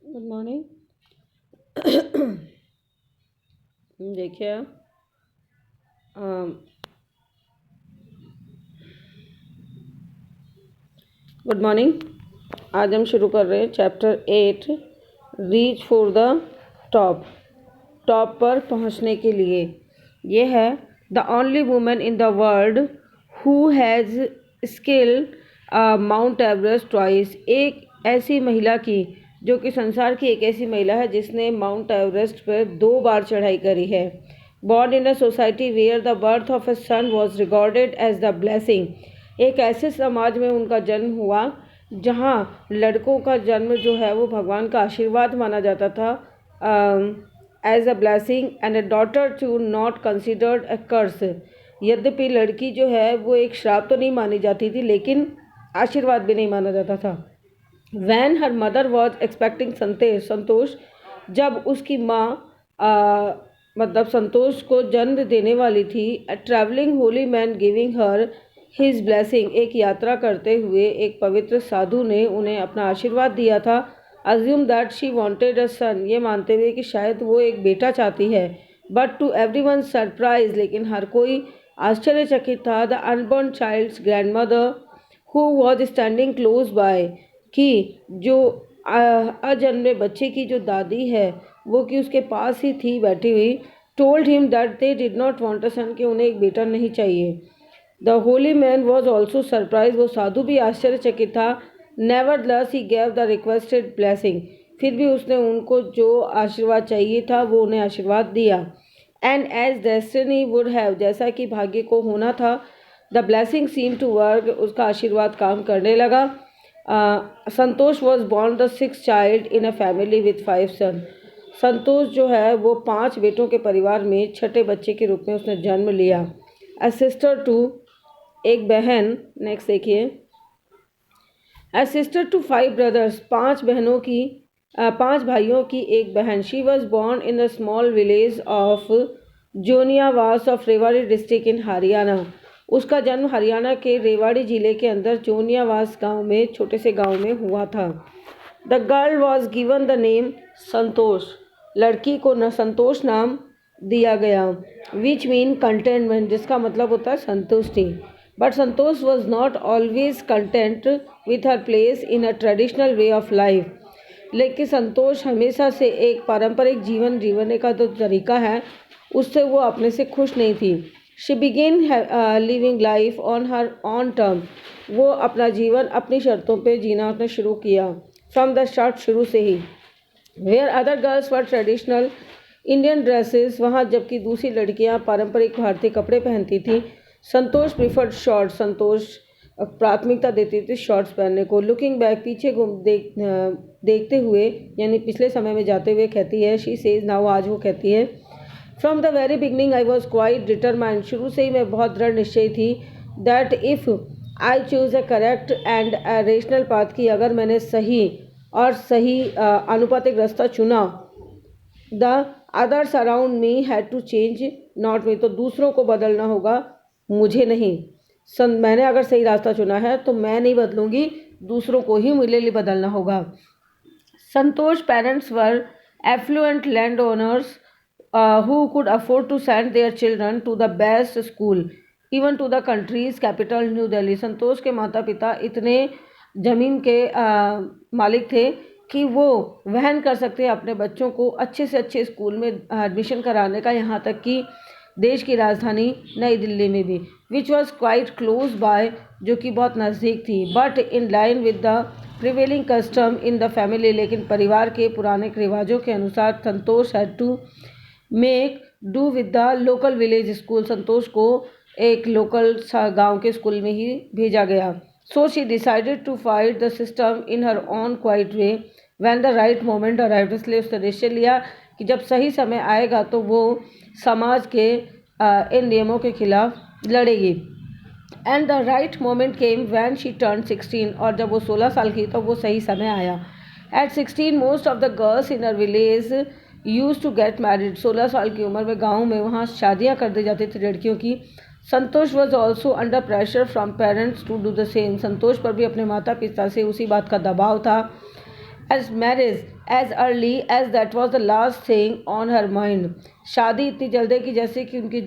Good morning. देखिए good morning. आज हम शुरू कर रहे हैं chapter 8, reach for the top. Top पर पहुंचने के लिए। ये है the only women in the world who has skill mount Everest twice. एक ऐसी महिला की जो कि संसार की एक ऐसी महिला है जिसने माउंट एवरेस्ट पर 2 बार चढ़ाई करी है। Born in a society where the birth of a son was recorded as the blessing. एक ऐसे समाज में उनका जन्म हुआ जहाँ लड़कों का जन्म जो है वो भगवान का आशीर्वाद माना जाता था, as a blessing and a daughter too not considered a curse. यद्यपि लड़की जो है वो एक श्राप तो नहीं मानी जाती थी, लेकिन आशीर्वाद भी नहीं माना जाता था। When her mother was expecting Santosh, जब उसकी माँ मतलब संतोष को जन्म देने वाली थी, a travelling Holi man giving her his blessing. एक यात्रा करते हुए एक पवित्र साधु ने उन्हें अपना आशीर्वाद दिया था। Assume that she wanted a son, ये मानते हुए कि शायद वो एक बेटा चाहती है। But to everyone surprise, लेकिन हर कोई आश्चर्यचकित था। The unborn child's grandmother who was standing close by, कि जो अजन्मे बच्चे की जो दादी है वो कि उसके पास ही थी बैठी हुई, told him that they did not want a son, कि उन्हें एक बेटा नहीं चाहिए। The holy man was also surprise, वो साधु भी आश्चर्यचकित था। Nevertheless he gave the requested blessing, फिर भी उसने उनको जो आशीर्वाद चाहिए था वो उन्हें आशीर्वाद दिया। And as destiny would have, जैसा कि भाग्य को होना था, the blessing seem to work, उसका आशीर्वाद काम करने लगा। Santosh was born the 6th child in a family with 5 son. Santosh जो है वो 5 बेटों के परिवार में छठे बच्चे के रूप में उसने जन्म लिया। अ सिस्टर टू, एक बहन। नेक्स्ट देखिए, अ सिस्टर टू 5 ब्रदर्स, 5 बहनों की 5 भाइयों की एक बहन। She was born in the small village of Joniyawas of Rewari district in Haryana. उसका जन्म हरियाणा के रेवाड़ी जिले के अंदर जोनियावास गांव में, छोटे से गांव में हुआ था। The girl was given the name Santosh, लड़की को न संतोष नाम दिया गया, विच मीन कंटेंटमेंट, जिसका मतलब होता है संतुष्टि। But Santosh was not always content with her place in a traditional way of life. लेकिन संतोष हमेशा से एक पारंपरिक जीवन जीने का जो तरीका है उससे वो अपने से खुश नहीं थी। She began living life on her own term, वो अपना जीवन अपनी शर्तों पे जीना उसने शुरू किया, फ्रॉम द स्टार्ट, शुरू से ही। Where other girls wore traditional Indian dresses, वहाँ जबकि दूसरी लड़कियाँ पारंपरिक भारतीय कपड़े पहनती थी, संतोष प्रिफर्ड शॉर्ट्स, संतोष प्राथमिकता देती थी शॉर्ट्स पहनने को। लुकिंग बैक, पीछे देखते हुए, यानी पिछले समय में जाते हुए कहती है, शी सेज नाउ, आज वो कहती है, from the very beginning I was quite determined, शुरू से ही मैं बहुत दृढ़ निश्चय थी, that if I choose a correct and a rational path, की अगर मैंने सही और सही अनुपातिक रास्ता चुना, the others around me had to change not me, तो दूसरों को बदलना होगा, मुझे नहीं। मैंने अगर सही रास्ता चुना है तो मैं नहीं बदलूंगी, दूसरों को ही मेरे लिए बदलना होगा। Santosh parents were affluent land owners who could afford to send their children to the best school, even to the country's capital New Delhi. संतोष के माता पिता इतने ज़मीन के मालिक थे कि वो वहन कर सकते हैं अपने बच्चों को अच्छे से अच्छे स्कूल में एडमिशन कराने का, यहाँ तक कि देश की राजधानी नई दिल्ली में भी, which was quite close by, जो कि बहुत नज़दीक थी। But in line with the prevailing custom in the family, लेकिन परिवार के पुराने रिवाजों के अनुसार Santosh had to make do with the local village school, Santosh को एक लोकल गांव के स्कूल में ही भेजा गया। So she decided to fight the system in her own quite way when the right moment arrived, इसलिए उसने निश्चय लिया कि जब सही समय आएगा तो वो समाज के इन नियमों के खिलाफ लड़ेगी। And the right moment came when she turn 16, और जब वो 16 साल की तो वो सही समय आया। At 16 most of the girls in her village use to get married, 16 साल की उम्र में गाँव में वहाँ शादियाँ कर दी जाती थी लड़कियों की। Santosh was also under pressure from parents to do the same, Santosh पर भी अपने माता पिता से उसी बात का दबाव था। As marriage as early age that was the last thing on her mind. शादी इतनी जल्दी की जैसे कि उनके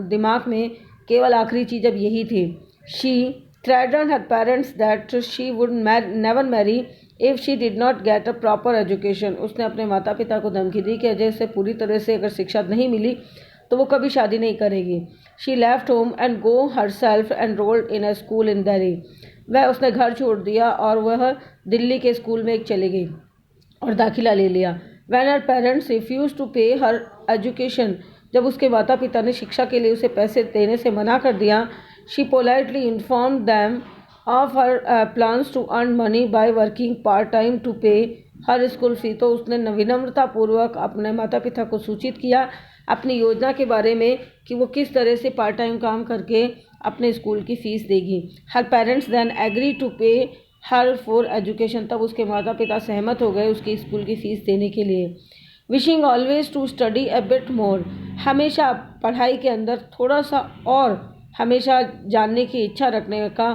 दिमाग में केवल आखिरी चीज़ अब यही थी। She threatened her parents that she would never marry if she did not get a proper education। उसने अपने माता पिता को धमकी दी कि अजय से पूरी तरह से अगर शिक्षा नहीं मिली तो वो कभी शादी नहीं करेगी। She left home and go herself enrolled in a school in Delhi। वह उसने घर छोड़ दिया और वह दिल्ली के स्कूल में एक चली गई और दाखिला ले लिया। When her parents refused to pay her education, जब उसके माता पिता ने शिक्षा के लिए उसे पैसे देने से मना कर दिया, she politely informed them of her plans to earn money by working part time to pay her school fee। तो उसने विनम्रता पूर्वक अपने माता पिता को सूचित किया अपनी योजना के बारे में कि वो किस तरह से पार्ट टाइम काम करके अपने स्कूल की फ़ीस देगी। her parents then agreed to pay her for education। तब उसके माता पिता सहमत हो गए उसकी स्कूल की फ़ीस देने के लिए। Wishing always to study a bit more. हमेशा पढ़ाई के अंदर थोड़ा सा और हमेशा जानने की इच्छा रखने का।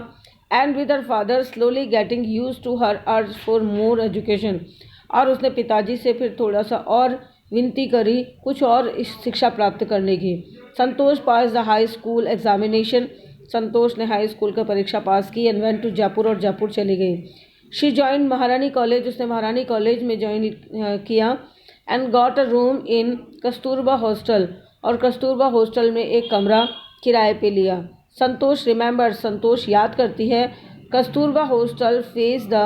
And with her father slowly getting used to her urge for more education. और उसने पिताजी से फिर थोड़ा सा और विनती करी कुछ और शिक्षा प्राप्त करने की। संतोष पास द हाई स्कूल एग्जामिनेशन। संतोष ने हाई स्कूल का परीक्षा पास की एंड वेंट टू जयपुर और जयपुर चली गई। शी जॉइन महारानी कॉलेज। उसने महारानी कॉलेज में ज्वाइन किया and got a room in Kasturba hostel. और कस्तूरबा हॉस्टल में एक कमरा किराए पे लिया। संतोष रिमेंबर। संतोष याद करती है Kasturba hostel face the.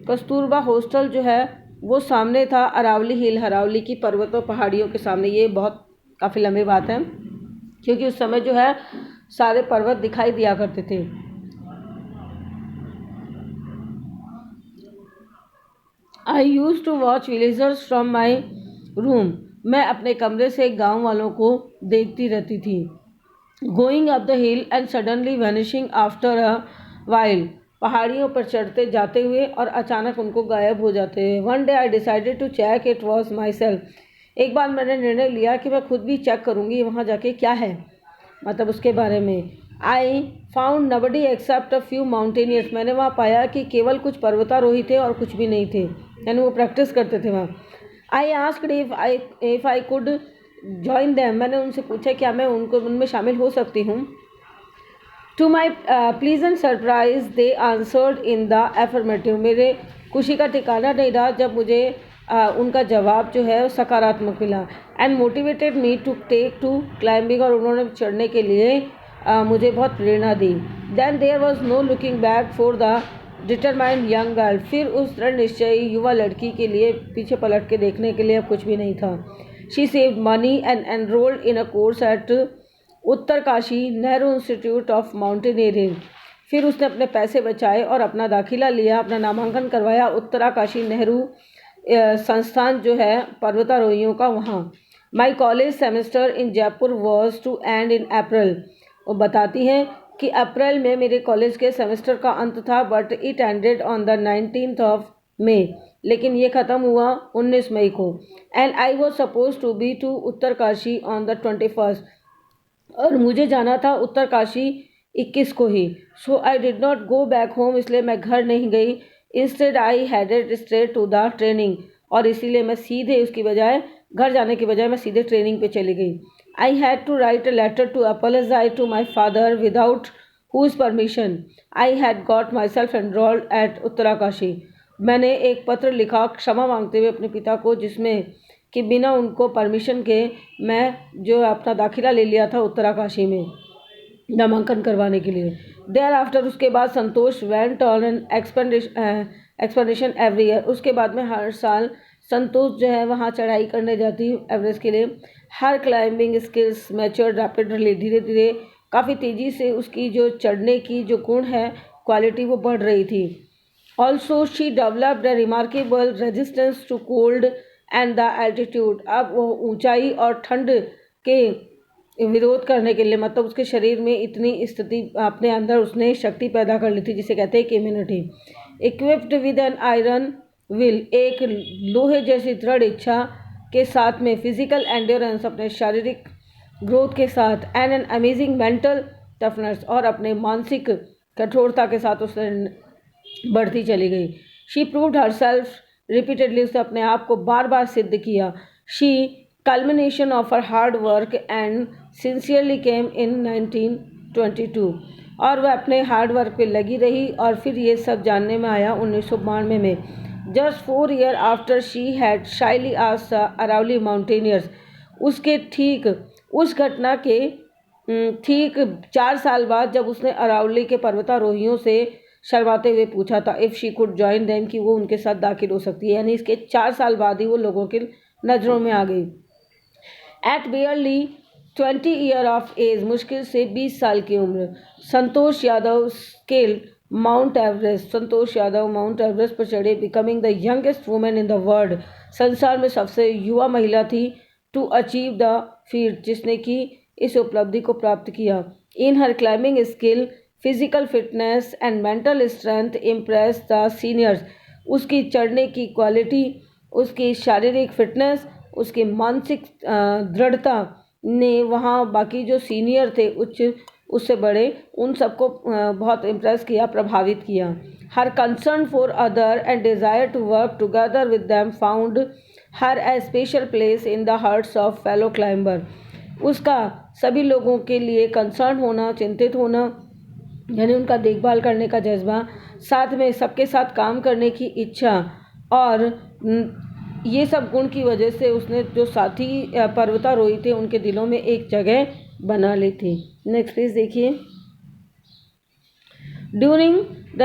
Kasturba hostel जो है वो सामने था अरावली हिल, अरावली की पर्वतों पहाड़ियों के सामने। ये बहुत काफ़ी लंबी बात है क्योंकि उस समय जो है सारे पर्वत दिखाई दिया करते थे। I used to watch villagers from my room. मैं अपने कमरे से गांव वालों को देखती रहती थी। Going up the hill and suddenly vanishing after a while. पहाड़ियों पर चढ़ते जाते हुए और अचानक उनको गायब हो जाते हुए। One day I decided to check it was myself. एक बार मैंने निर्णय लिया कि मैं खुद भी चेक करूँगी वहाँ जाके क्या है, मतलब उसके बारे में। I found nobody except a few mountaineers. मैंने वहाँ पाया कि केवल कुछ पर्वतारोही थे और कुछ भी नहीं थे, यानी वो प्रैक्टिस करते थे वहाँ। I asked if I could join them. मैंने उनसे पूछा क्या मैं उनमें शामिल हो सकती हूँ। To my pleasant surprise they answered in the affirmative. मेरे खुशी का ठिकाना नहीं रहा जब मुझे उनका जवाब जो है सकारात्मक मिला। And motivated me to take to climbing. और उन्होंने चढ़ने के लिए मुझे बहुत प्रेरणा दी। Then there was no looking back for the determined young girl. फिर उस दृढ़ निश्चयी युवा लड़की के लिए पीछे पलट के देखने के लिए अब कुछ भी नहीं था। She saved money and enrolled in a course eight Uttarkashi Nehru institute of mountaineering. फिर उसने अपने पैसे बचाए और अपना दाखिला लिया, अपना नामांकन करवाया उत्तराकाशी नेहरू संस्थान जो है पर्वतारोहियों का वहाँ। My college semester in Jaipur was to end in April. वो बताती हैं कि अप्रैल में मेरे कॉलेज के सेमेस्टर का अंत था, but it ended on the 19th of May. लेकिन ये ख़त्म हुआ 19 मई को। And I was suppose to be to Uttarkashi on the 21st। और मुझे जाना था उत्तरकाशी 21 को ही। So I did not go back home. इसलिए मैं घर नहीं गई। Instead I headed straight to the training. और इसीलिए मैं सीधे उसकी बजाय घर जाने की बजाय मैं सीधे ट्रेनिंग पे चली गई। I had to write a letter to apologize to my father without whose permission. I had got myself enrolled at Uttarkashi. मैंने एक पत्र लिखा क्षमा मांगते हुए अपने पिता को, जिसमें कि बिना उनको परमिशन के मैं जो अपना दाखिला ले लिया था उत्तराकाशी में नामांकन करवाने के लिए। देयर आफ्टर उसके बाद Santosh went on an expedition every year. उसके बाद में हर साल संतोष जो है वहाँ चढ़ाई करने जाती एवरेस्ट के लिए। हर क्लाइंबिंग स्किल्स मैच्योर्ड रैपिडली। धीरे धीरे काफ़ी तेज़ी से उसकी जो चढ़ने की जो गुण है क्वालिटी वो बढ़ रही थी। Also she developed a remarkable resistance to cold and the altitude. अब वो ऊंचाई और ठंड के विरोध करने के लिए, मतलब उसके शरीर में इतनी स्थिति अपने अंदर उसने शक्ति पैदा कर ली थी जिसे कहते हैं immunity. Equipped with an iron will. एक लोहे जैसी दृढ़ इच्छा के साथ में फिजिकल एंड्योरेंस अपने शारीरिक ग्रोथ के साथ and an amazing mental toughness और अपने मानसिक कठोरता के साथ उसने बढ़ती चली गई। शी प्रूव्ड हरसेल्फ रिपीटेडली उसने अपने आप को बार बार सिद्ध किया. She culmination of her hard work and sincerely came in 1922. और वह अपने हार्ड वर्क पे लगी रही और फिर ये सब जानने में आया 1992 में. Just 4 years after she had shyly asked the Aravali mountaineers. उसके ठीक उस घटना के ठीक 4 साल बाद जब उसने अरावली के पर्वतारोहियों से शर्माते हुए पूछा था if she could join them, कि वो उनके साथ दाखिल हो सकती है. यानी इसके 4 साल बाद ही वो लोगों की नज़रों में आ गई. At barely 20 year of age, मुश्किल से 20 साल की उम्र, Santosh Yadav scaled Mount Everest. Santosh Yadav Mount Everest पर चढ़े, becoming the youngest women in the world. संसार में सबसे युवा महिला थी. टू अचीव द फीट, जिसने की इस उपलब्धि को प्राप्त किया. In her climbing skill, physical fitness and mental strength impress the seniors. उसकी चढ़ने की क्वालिटी, उसकी शारीरिक फिटनेस, उसकी मानसिक दृढ़ता ने वहाँ बाकी जो सीनियर थे उससे बड़े, उन सबको बहुत इम्प्रेस किया, प्रभावित किया. Her concern for other and desire to work together with them found her a special place in the hearts of fellow climber. उसका सभी लोगों के लिए कंसर्न होना, चिंतित होना, यानी उनका देखभाल करने का जज्बा, साथ में सबके साथ काम करने की इच्छा, और ये सब गुण की वजह से उसने जो साथी पर्वतारोही थे उनके दिलों में एक जगह बना ली थी. नेक्स्ट पेज देखिए. ड्यूरिंग द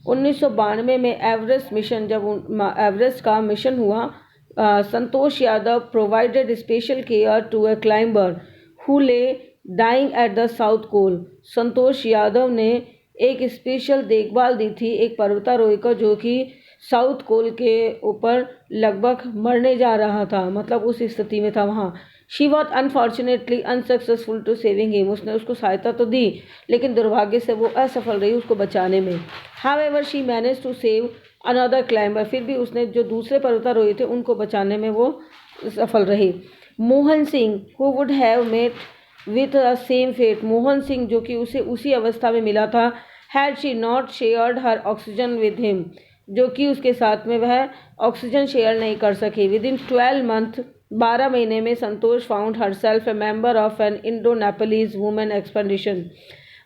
1992 में एवरेस्ट मिशन, जब एवरेस्ट का मिशन हुआ, Santosh Yadav provided special care to a climber who lay dying at the South Pole. Santosh Yadav ने एक स्पेशल देखभाल दी थी एक पर्वतारोही को जो कि साउथ पोल के ऊपर लगभग मरने जा रहा था, मतलब उस स्थिति में था वहाँ. She was unfortunately unsuccessful to saving him. उसने उसको सहायता तो दी लेकिन दुर्भाग्य से वो असफल रही उसको बचाने में. However she manage to save another climber. फिर भी उसने जो दूसरे पर्वतारोही थे उनको बचाने में वो सफल रही. Mohan Singh who would have met with the same fate. Mohan Singh जो कि उसे उसी अवस्था में मिला था, had she not shared her oxygen with him, जो कि उसके साथ में वह ऑक्सीजन शेयर नहीं कर सकी. विद इन 12 मंथ, 12 महीने में Santosh found herself a member of an Indo Nepalese women expedition.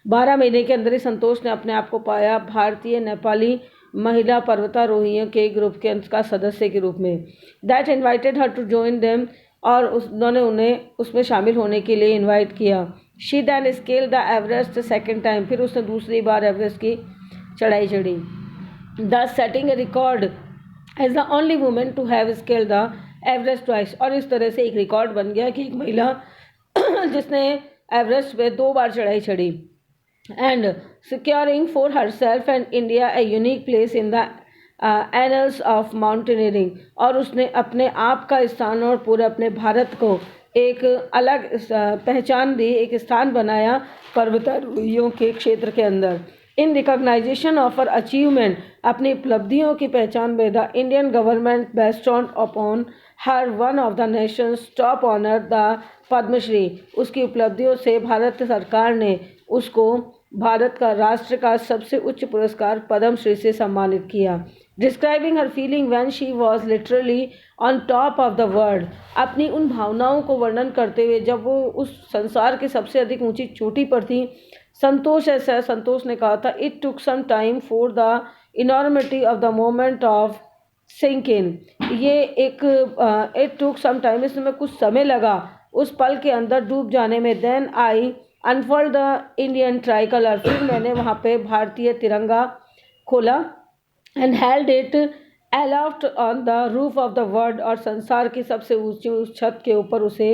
12 महीने के अंदर ही संतोष ने अपने आप को पाया भारतीय नेपाली महिला पर्वतारोहियों के ग्रुप के अंत का सदस्य के रूप में. That invited her to join them, और उन्होंने उन्हें उसमें शामिल होने के लिए इन्वाइट किया. She then scale the Everest second time. फिर उसने दूसरी बार एवरेस्ट की चढ़ाई चढ़ी. thus setting a record as the only woman to have scaled the Everest twice. और इस तरह से एक रिकॉर्ड बन गया कि एक महिला जिसने एवरेस्ट पे 2 बार चढ़ाई चढ़ी. And securing for herself and India a unique place in the annals of mountaineering. और उसने अपने आप का स्थान और पूरे अपने भारत को एक अलग पहचान दी, एक स्थान बनाया पर्वतारोहियों के क्षेत्र के अंदर. In recognition of her achievement, अपनी उपलब्धियों की पहचान में the Indian government bestowed upon her one of the nations top honour the Padmashri. उसकी उपलब्धियों से भारत सरकार ने उसको भारत का राष्ट्र का सबसे उच्च पुरस्कार पद्मश्री से सम्मानित किया. Describing her feeling when she was literally on top of the world. अपनी उन भावनाओं को वर्णन करते हुए जब वो उस संसार की सबसे अधिक ऊंची चोटी पर थी, संतोष ने कहा था, it took some time for the enormity of the moment of sink in. ये एक इट टुक सम टाइम, इसमें कुछ समय लगा उस पल के अंदर डूब जाने में. Then I unfold the Indian tricolour. फिर मैंने वहाँ पे भारतीय तिरंगा खोला. And held it aloft on the roof of the world. और संसार की सबसे ऊंची उस छत के ऊपर उसे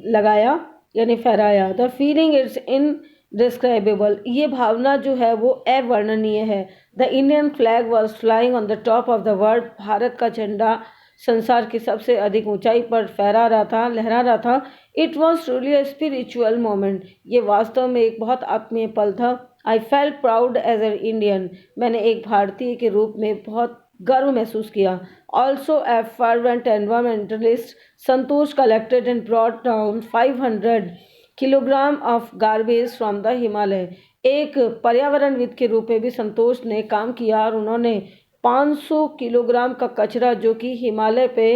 लगाया, यानी फहराया. The feeling it's indescribable. ये भावना जो है वो अवर्णनीय है. The Indian flag was flying on the top of the world. Bharat का झंडा संसार की सबसे अधिक ऊंचाई पर फहरा रहा था, लहरा रहा था. It was truly a spiritual moment. ये वास्तव में एक बहुत आत्मीय पल था. I felt proud as an Indian. मैंने एक भारतीय के रूप में बहुत गर्व महसूस किया. Also a fervent environmentalist, Santosh collected and brought down 500 kilogram of garbage from the Himalaya. एक पर्यावरणविद के रूप में भी संतोष ने काम किया और उन्होंने 500 किलोग्राम का कचरा जो कि हिमालय पे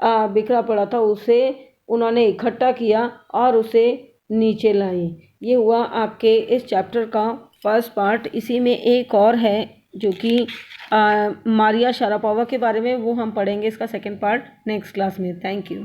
बिखरा पड़ा था, उसे उन्होंने इकट्ठा किया और उसे नीचे लाई। ये हुआ आपके इस चैप्टर का फर्स्ट पार्ट। इसी में एक और है जो कि मारिया शारापोवा के बारे में, वो हम पढ़ेंगे इसका सेकंड पार्ट नेक्स्ट क्लास में। Thank you.